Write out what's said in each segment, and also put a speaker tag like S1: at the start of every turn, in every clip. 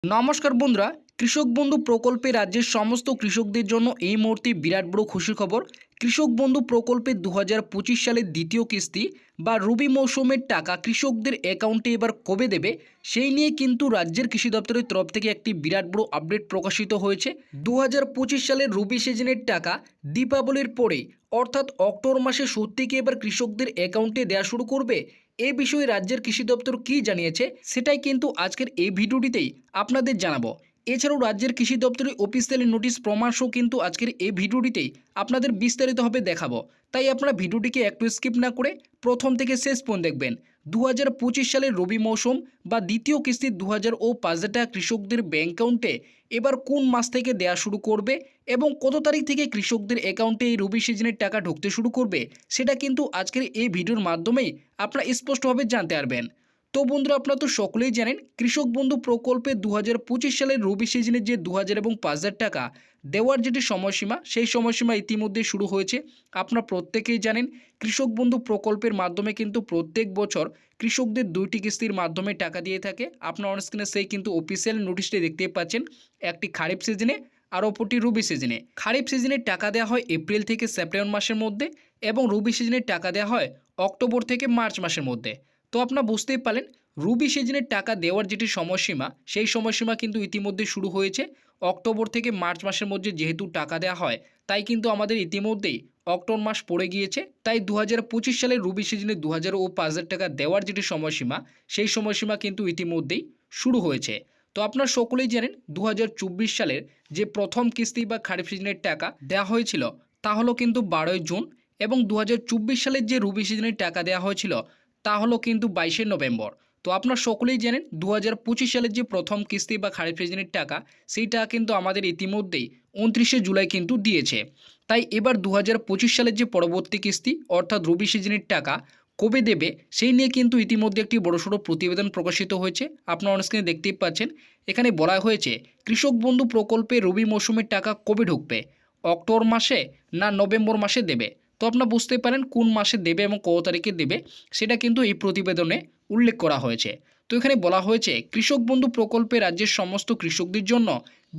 S1: নমস্কার বন্ধুরা, কৃষক বন্ধু প্রকল্পে রাজ্যের সমস্ত কৃষকদের জন্য এই মুহূর্তে বিরাট বড় খুশির খবর। কৃষক বন্ধু প্রকল্পে 2025 সালের দ্বিতীয় কিস্তি বা রবি মৌসুমের টাকা কৃষকদের অ্যাকাউন্টে এবার কবে দেবে সেই নিয়ে কিন্তু রাজ্যের কৃষি দপ্তরের তরফ থেকে একটি বিরাট বড় আপডেট প্রকাশিত হয়েছে। 2025 সালের রবি সিজনের টাকা দীপাবলির পরে অর্থাৎ অক্টোবর মাসে সত্যি এবার কৃষকদের অ্যাকাউন্টে দেওয়া শুরু করবে। এই বিষয়ে রাজ্যের কৃষি দপ্তর কী জানিয়েছে সেটাই কিন্তু আজকের এই ভিডিওটিতেই আপনাদের জানাবো। এছাড়াও রাজ্যের কৃষি দপ্তরের অফিসিয়ালি নোটিশ প্রমাণসহ কিন্তু আজকের এই ভিডিওটিতেই আপনাদের বিস্তারিতভাবে দেখাবো। তাই আপনারা ভিডিওটিকে একটু স্কিপ না করে প্রথম থেকে শেষ পর্যন্ত দেখবেন। 2025 সালের রবি মৌসুম বা দ্বিতীয় কিস্তি 2005 টাকা কৃষকদের ব্যাংক অ্যাকাউন্টে এবার কোন মাস থেকে দেওয়া শুরু করবে এবং কত তারিখ থেকে কৃষকদের অ্যাকাউন্টে এই রবি সিজনের টাকা ঢুকতে শুরু করবে সেটা কিন্তু আজকের এই ভিডিওর মাধ্যমেই আপনারা স্পষ্টভাবে জানতে পারবেন। তো বন্ধুরা, আপনারা তো সকলেই জানেন কৃষক বন্ধু প্রকল্পে 2025 সালের রবি সিজনের যে 2000 এবং 5000 টাকা দেওয়ার যেটি সময়সীমা সেই সময়সীমা ইতিমধ্যে শুরু হয়েছে। আপনারা প্রত্যেকেই জানেন কৃষক বন্ধু প্রকল্পের মাধ্যমে কিন্তু প্রত্যেক বছর কৃষকদের দুইটি কিস্তির মাধ্যমে টাকা দিয়ে থাকে। আপনারা অন স্ক্রিনে সেই কিন্তু অফিসিয়াল নোটিশটি দেখতে পাচ্ছেন, একটি খারিফ সিজনে আর অপরটি রবি সিজনে। খারিফ সিজনের টাকা দেওয়া হয় এপ্রিল থেকে সেপ্টেম্বর মাসের মধ্যে এবং রবি সিজনের টাকা দেওয়া হয় অক্টোবর থেকে মার্চ মাসের মধ্যে। তো আপনারা বুঝতেই পারলেন রবি সিজনের টাকা দেওয়ার যেটি সময়সীমা সেই সময়সীমা কিন্তু ইতিমধ্যে শুরু হয়েছে। অক্টোবর থেকে মার্চ মাসের মধ্যে যেহেতু টাকা দেওয়া হয় তাই কিন্তু আমাদের ইতিমধ্যেই অক্টোবর মাস পড়ে গিয়েছে। তাই 2025 সালের রবি সিজনে 2000 ও 5000 টাকা দেওয়ার যেটি সময়সীমা সেই সময়সীমা কিন্তু ইতিমধ্যেই শুরু হয়েছে। তো আপনারা সকলেই জানেন 2024 সালের যে প্রথম কিস্তি বা খারিফ সিজনের টাকা দেওয়া হয়েছিল তা হলো কিন্তু 12 জুন এবং 2024 সালের যে রবি সিজনের টাকা দেওয়া হয়েছিল তা হলো কিন্তু 22 নভেম্বর। তো আপনারা সকলেই জানেন 2025 সালের যে প্রথম কিস্তি বা খারিফ সিজনের টাকা সেইটা কিন্তু আমাদের ইতিমধ্যেই 29 জুলাই কিন্তু দিয়েছে। তাই এবার 2025 সালের যে পরবর্তী কিস্তি অর্থাৎ রবি সিজনের টাকা কবে দেবে সেই নিয়ে কিন্তু ইতিমধ্যে একটি বড়সড় প্রতিবেদন প্রকাশিত হয়েছে। আপনারা অন স্ক্রিনে দেখতেই পাচ্ছেন, এখানে বলা হয়েছে কৃষক বন্ধু প্রকল্পে রবি মৌসুমের টাকা কবে ঢুকবে, অক্টোবর মাসে না নভেম্বর মাসে দেবে। তো আপনারা বুঝতে পারেন কোন মাসে দেবে এবং কত তারিখে দেবে সেটা কিন্তু এই প্রতিবেদনে উল্লেখ করা হয়েছে। তো এখানে বলা হয়েছে কৃষক বন্ধু প্রকল্পে রাজ্যের সমস্ত কৃষকদের জন্য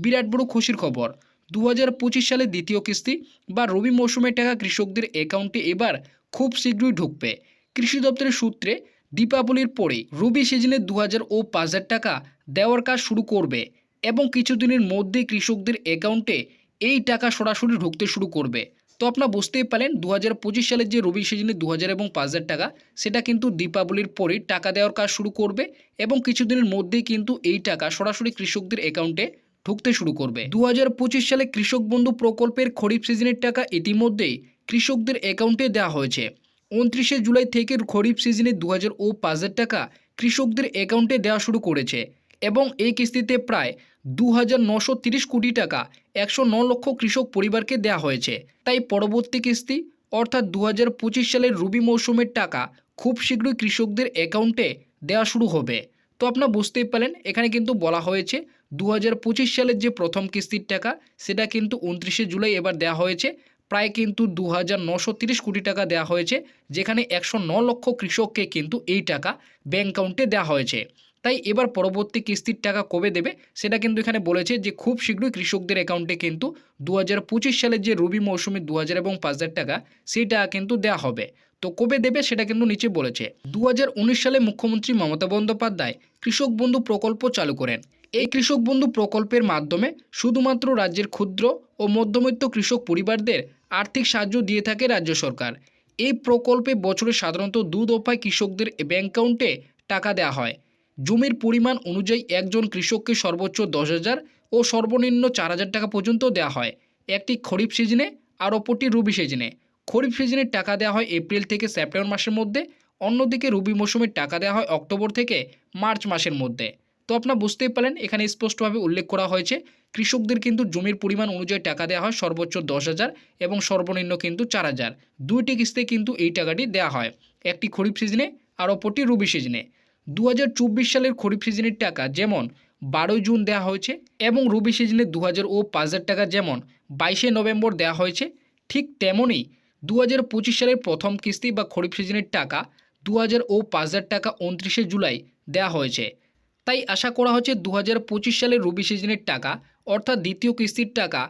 S1: বিরাট বড় খুশির খবর। 2025 সালে দ্বিতীয় কিস্তি বা রবি মৌসুমের টাকা কৃষকদের অ্যাকাউন্টে এবার খুব শীঘ্রই ঢুকবে। কৃষি দপ্তরের সূত্রে দীপাবলির পরে রবি সিজনে 2000 ও 5000 টাকা দেওয়ার কাজ শুরু করবে এবং কিছুদিনের মধ্যেই কৃষকদের অ্যাকাউন্টে এই টাকা সরাসরি ঢুকতে শুরু করবে। তো আপনারা বুঝতেই পারেন 2025 সালের যে রবি সিজনে 2000 এবং 5000 টাকা সেটা কিন্তু দীপাবলির পরে টাকা দেওয়ার কাজ শুরু করবে এবং কিছুদিনের মধ্যেই কিন্তু এই টাকা সরাসরি কৃষকদের অ্যাকাউন্টে ঢুকতে শুরু করবে। 2025 সালে কৃষক বন্ধু প্রকল্পের খরিফ সিজনের টাকা ইতিমধ্যেই কৃষকদের অ্যাকাউন্টে দেওয়া হয়েছে। 29 জুলাই থেকে খরিফ সিজনে 2000 ও 5000 টাকা কৃষকদের অ্যাকাউন্টে দেওয়া শুরু করেছে এবং এই কিস্তিতে প্রায় 2930 কোটি টাকা 109 লক্ষ কৃষক পরিবারকে দেওয়া হয়েছে। তাই পরবর্তী কিস্তি অর্থাৎ 2025 সালের রবি মৌসুমের টাকা খুব শীঘ্রই কৃষকদের অ্যাকাউন্টে দেওয়া শুরু হবে। তো আপনারা বুঝতেই পারলেন এখানে কিন্তু বলা হয়েছে 2025 সালের যে প্রথম কিস্তির টাকা সেটা কিন্তু 29 জুলাই এবার দেওয়া হয়েছে। প্রায় কিন্তু 2930 কোটি টাকা দেওয়া হয়েছে, যেখানে 109 লক্ষ কৃষককে কিন্তু এই টাকা ব্যাঙ্ক অ্যাকাউন্টে দেওয়া হয়েছে। তাই এবার পরবর্তী কিস্তির টাকা কবে দেবে সেটা কিন্তু এখানে বলেছে যে খুব শীঘ্রই কৃষকদের অ্যাকাউন্টে কিন্তু 2025 সালের যে রবি মৌসুমে 2000 এবং 5000 টাকা সেই টাকা কিন্তু দেওয়া হবে। তো কবে দেবে সেটা কিন্তু নিচে বলেছে। 2019 সালে মুখ্যমন্ত্রী মমতা বন্দ্যোপাধ্যায় কৃষক বন্ধু প্রকল্প চালু করেন। এই কৃষক বন্ধু প্রকল্পের মাধ্যমে শুধুমাত্র রাজ্যের ক্ষুদ্র ও মধ্যবিত্ত কৃষক পরিবারদের আর্থিক সাহায্য দিয়ে থাকে রাজ্য সরকার। এই প্রকল্পে বছরে সাধারণত 2 দফায় কৃষকদের ব্যাঙ্ক অ্যাকাউন্টে টাকা দেওয়া হয়। জমির পরিমাণ অনুযায়ী একজন কৃষককে সর্বোচ্চ 10,000 ও সর্বনিম্ন 4,000 টাকা পর্যন্ত দেওয়া হয়, একটি খরিফ সিজনে আর অপরটি রবি সিজনে। খরিফ সিজনের টাকা দেওয়া হয় এপ্রিল থেকে সেপ্টেম্বর মাসের মধ্যে, অন্যদিকে রবি মৌসুমের টাকা দেওয়া হয় অক্টোবর থেকে মার্চ মাসের মধ্যে। তো আপনারা বুঝতেই পারেন এখানে স্পষ্টভাবে উল্লেখ করা হয়েছে কৃষকদের কিন্তু জমির পরিমাণ অনুযায়ী টাকা দেওয়া হয় সর্বোচ্চ 10,000 এবং সর্বনিম্ন কিন্তু 4,000। দুইটি কিস্তিতে কিন্তু এই টাকাটি দেওয়া হয়, একটি খরিফ সিজনে আর অপরটি রবি সিজনে। 2024 সালের খরিফ সিজনের টাকা যেমন 12 জুন দেওয়া হয়েছে এবং রবি সিজনে 2000 ও 5000 টাকা যেমন 22 নভেম্বর দেওয়া হয়েছে, ঠিক তেমনই 2025 সালের প্রথম কিস্তি বা খরিফ সিজনের টাকা 2000 ও 5000 টাকা 29 জুলাই দেওয়া হয়েছে। তাই তাই আশা করা হচ্ছে 2025 সালের রবি সিজনের টাকা অর্থাৎ দ্বিতীয় কিস্তির টাকা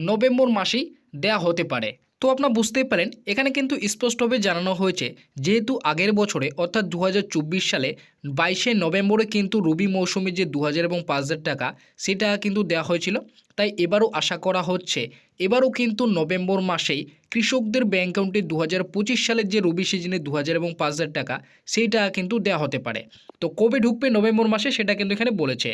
S1: নভেম্বর মাসেই দেয়া হতে পারে। তো আপনারা বুঝতেই পারেন এখানে কিন্তু স্পষ্টভাবে জানানো হয়েছে যেহেতু আগের বছরে অর্থাৎ 2024 সালে 22শে নভেম্বরে কিন্তু রবি মৌসুমে যে 2000 এবং 5000 টাকা সেটা কিন্তু দেওয়া হয়েছিল, তাই এবারও আশা করা হচ্ছে এবারও কিন্তু নভেম্বর মাসেই কৃষকদের ব্যাংক অ্যাকাউন্টে 2025 সালের যে রবি সিজনে 2000 এবং 5000 টাকা সেই টাকা কিন্তু দেওয়া হতে পারে। তো কবে ঢুকবে নভেম্বর মাসে সেটা কিন্তু এখানে বলেছে।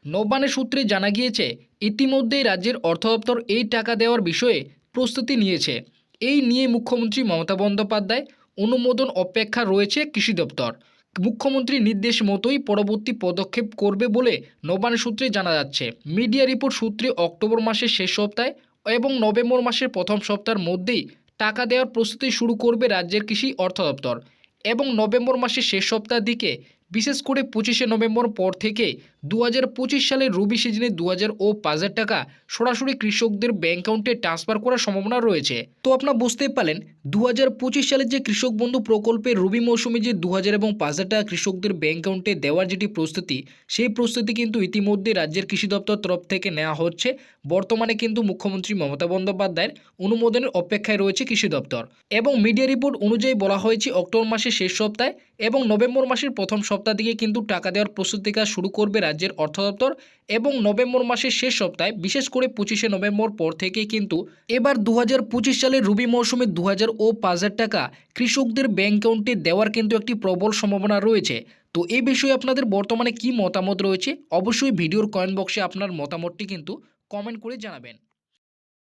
S1: নবান্নের সূত্রে জানা গিয়েছে ইতিমধ্যেই রাজ্যের অর্থ দপ্তর এই টাকা দেওয়ার বিষয়ে প্রস্তুতি নিয়েছে। এই নিয়ে মুখ্যমন্ত্রী মমতা বন্দ্যোপাধ্যায় অনুমোদন অপেক্ষা রয়েছে কৃষি দপ্তর। মুখ্যমন্ত্রীর নির্দেশ মতোই পরবর্তী পদক্ষেপ করবে বলে নবান্ন সূত্রে জানা যাচ্ছে। মিডিয়া রিপোর্ট সূত্রে অক্টোবর মাসের শেষ সপ্তাহে এবং নভেম্বর মাসের প্রথম সপ্তাহের মধ্যেই টাকা দেওয়ার প্রস্তুতি শুরু করবে রাজ্যের কৃষি অর্থ দপ্তর এবং নভেম্বর মাসের শেষ সপ্তাহের দিকে বিশেষ করে 25শে নভেম্বর পর থেকে 2025 সালের রবি সিজনে 2000 ও 5000 টাকা সরাসরি কৃষকদের ব্যাংক অ্যাকাউন্টে ট্রান্সফার করার সম্ভাবনা রয়েছে। তো আপনারা বুঝতেই পারলেন 2025 সালের যে কৃষক বন্ধু প্রকল্পের রবি মৌসুমে যে 2000 এবং 5000 টাকা কৃষকদের ব্যাংক অ্যাকাউন্টে দেওয়ার যেটি প্রস্তুতি, সেই প্রস্তুতি কিন্তু ইতিমধ্যে রাজ্যের কৃষি দপ্তর তরফ থেকে নেওয়া হচ্ছে। বর্তমানে কিন্তু মুখ্যমন্ত্রী মমতা বন্দ্যোপাধ্যায়ের অনুমোদনের অপেক্ষায় রয়েছে কৃষি দপ্তর এবং মিডিয়া রিপোর্ট অনুযায়ী বলা হয়েছে অক্টোবর মাসের শেষ সপ্তাহে এবং নভেম্বর মাসের প্রথম সপ্তাহ দিকে কিন্তু টাকা দেওয়ার প্রস্তুতি কাজ শুরু করবে রাজ্যের অর্থ দপ্তর এবং নভেম্বর মাসের শেষ সপ্তাহে বিশেষ করে 25শে নভেম্বর পর থেকে কিন্তু এবার 2025 সালের রবি মৌসুমে 2000 ও 5000 টাকা কৃষকদের ব্যাংক অ্যাকাউন্টে দেওয়ার কিন্তু একটি প্রবল সম্ভাবনা রয়েছে। তো এই বিষয়ে আপনাদের বর্তমানে কি মতামত রয়েছে অবশ্যই ভিডিওর কমেন্ট বক্সে আপনার মতামতটি কিন্তু কমেন্ট করে জানাবেন।